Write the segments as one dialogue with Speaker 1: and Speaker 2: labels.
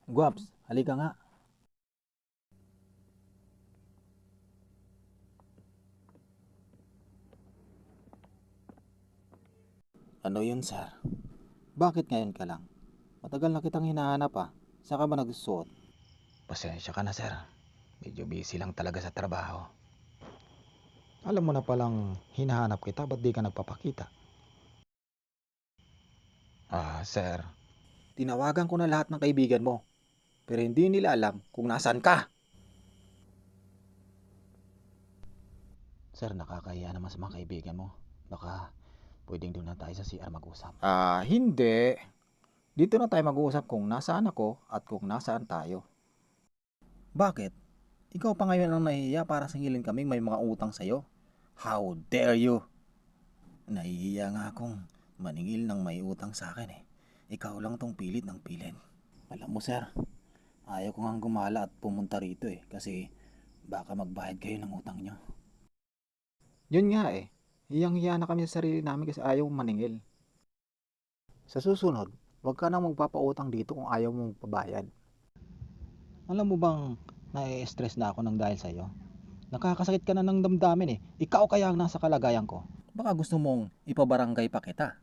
Speaker 1: Guwaps, halika nga.
Speaker 2: Ano yun, sir?
Speaker 1: Bakit ngayon ka lang? Matagal na kitang hinahanap ah. Saan ka ba nagsusuot?
Speaker 2: Pasensya ka na, sir. Medyo busy lang talaga sa trabaho.
Speaker 1: Alam mo na palang hinahanap kita, ba't di ka nagpapakita?
Speaker 2: Sir.
Speaker 1: Tinawagan ko na lahat ng kaibigan mo, pero hindi nila alam kung nasaan ka.
Speaker 2: Sir, nakakahiya naman sa mga kaibigan mo. Baka pwedeng doon na tayo sa CR mag-usap.
Speaker 1: Hindi. Dito na tayo mag-uusap kung nasaan ako at kung nasaan tayo. Bakit? Ikaw pa ngayon ang nahihiya para singilin kaming may mga utang sa'yo. How dare you? Nahihiya nga akong maningil ng may utang sa akin eh. Ikaw lang tong pilit ng pilit. Alam mo sir, ayaw ko nga gumala at pumunta rito eh. Kasi baka magbayad kayo ng utang nyo. Yun nga eh. Hiyang-hiya na kami sa sarili namin kasi ayaw maningil. Sa susunod, huwag ka nang magpapautang dito kung ayaw mong pabayad. Alam mo bang nai-stress na ako ng dahil sa'yo? Nakakasakit ka na ng damdamin eh. Ikaw kaya ang nasa kalagayan ko. Baka gusto mong ipabarangay pa kita.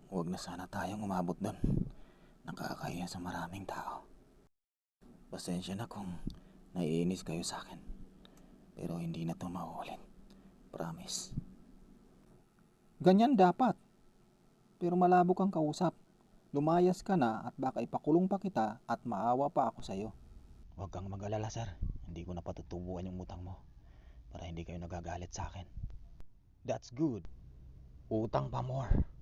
Speaker 2: Huwag na sana tayong umabot doon. Nakakahiya sa maraming tao. Pasensya na kung naiinis kayo sa akin. Pero hindi na to mauulit. Promise.
Speaker 1: Ganyan dapat. Pero malabo kang kausap. Lumayas ka na at baka ipakulong pa kita at maawa pa ako sa'yo.
Speaker 2: Huwag kang mag-alala, sir. Hindi ko na patutubuan yung utang mo. Para hindi kayo nagagalit sa akin.
Speaker 1: That's good.
Speaker 2: Utang pa more.